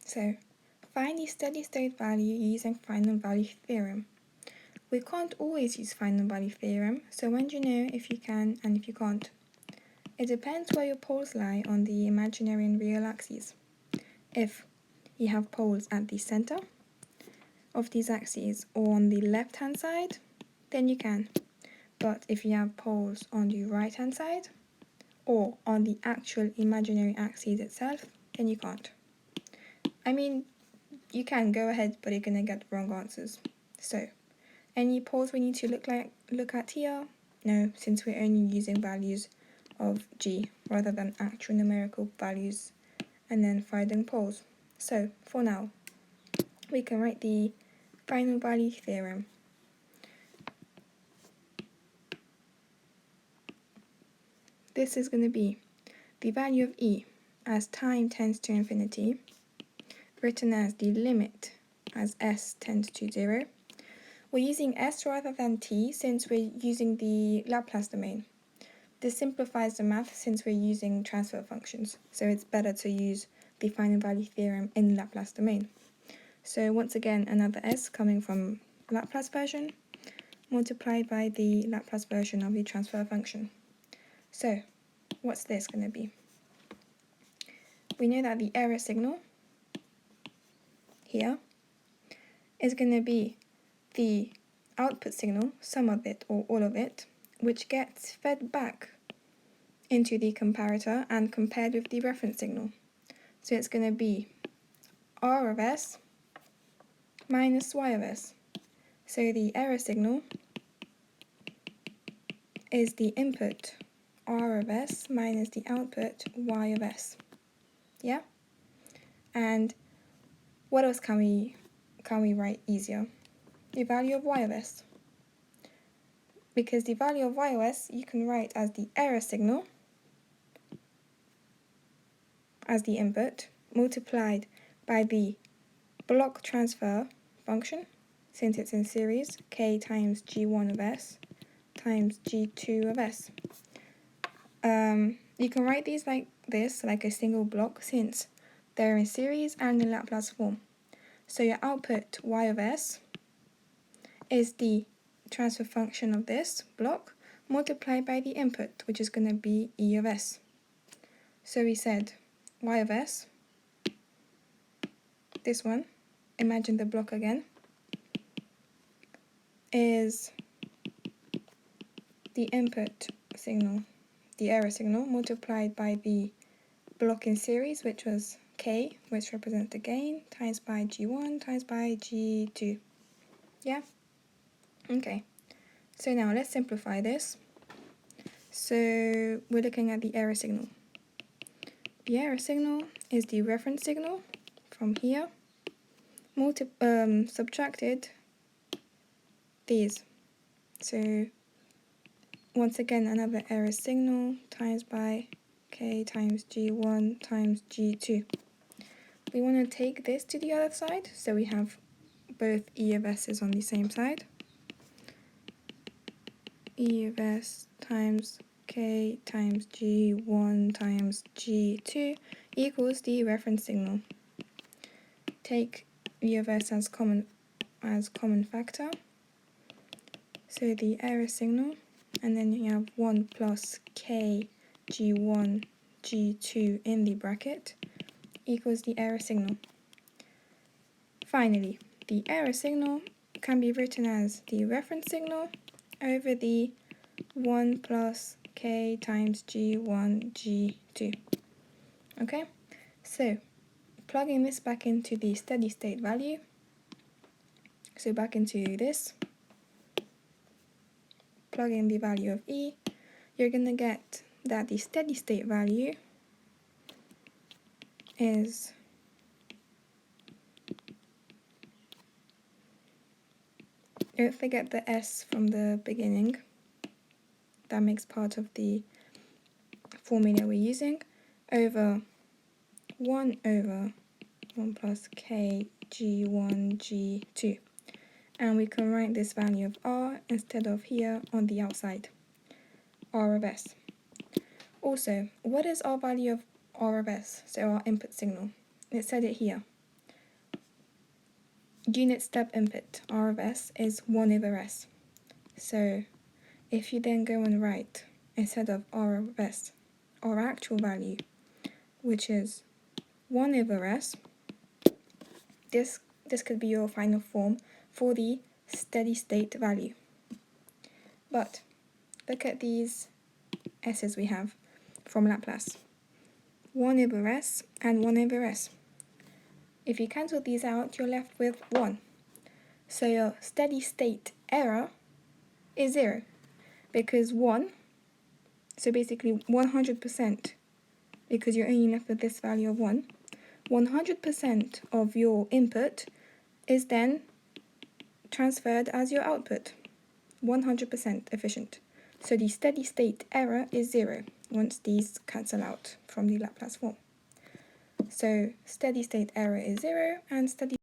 So, find the steady state value using final value theorem. We can't always use final value theorem, so when do you know if you can and if you can't? It depends where your poles lie on the imaginary and real axes. If you have poles at the center of these axes or on the left hand side, then you can. But if you have poles on the right hand side or on the actual imaginary axis itself, then you can't. I mean, you can go ahead, but you're gonna get wrong answers. So, any poles we need to look at here? No, since we're only using values of g rather than actual numerical values and then finding poles. So, for now, we can write the final value theorem. This is going to be the value of e as time tends to infinity, written as the limit as s tends to 0. We're using s rather than t since we're using the Laplace domain. This simplifies the math since we're using transfer functions, so it's better to use the final value theorem in Laplace domain. So once again, another s coming from Laplace version multiplied by the Laplace version of the transfer function. So what's this going to be? We know that the error signal here is going to be the output signal, some of it or all of it, which gets fed back into the comparator and compared with the reference signal. So it's going to be R of s minus y of s. So the error signal is the input R of s minus the output y of s. Yeah? And what else can we write easier? The value of y of s. Because the value of y of s you can write as the error signal as the input multiplied by the block transfer function, since it's in series, k times g1 of s times g2 of s. You can write these like this, like a single block, since they're in series and in Laplace form. So your output y of s is the transfer function of this block multiplied by the input, which is going to be e of s. So we said y of s, this one, imagine the block again, is the input signal, the error signal, multiplied by the block in series, which was k, which represents the gain, times by g1 times by g2. Yeah? Okay. So now let's simplify this. So we're looking at the error signal. The error signal is the reference signal from here, subtracted these. So once again, another error signal times by k times g1 times g2. We want to take this to the other side, so we have both e of s is on the same side. E of s times k times g1 times g2 equals the reference signal. Take e of s as common factor. So the error signal, and then you have 1 plus k g1 g2 in the bracket equals the error signal. Finally, the error signal can be written as the reference signal over the 1 plus k times g1 g2. Okay, so plugging this back into the steady state value, so back into this, plug in the value of e, you're going to get that the steady state value is don't forget the s from the beginning, that makes part of the formula we're using, over 1 plus k g1 g2. And we can write this value of r instead of here on the outside, r of s. Also, what is our value of r of s, so our input signal? It said it here. unit step input, R of S, is 1 over S. So if you then go and write, instead of R of S, our actual value, which is 1 over S, this could be your final form for the steady state value. But look at these S's we have from Laplace. 1 over S and 1 over S. If you cancel these out, you're left with 1. So your steady state error is 0, because 1, so basically 100%, because you're only left with this value of 1, 100% of your input is then transferred as your output. 100% efficient. So the steady state error is 0 once these cancel out from the Laplace form. So steady state error is 0 and steady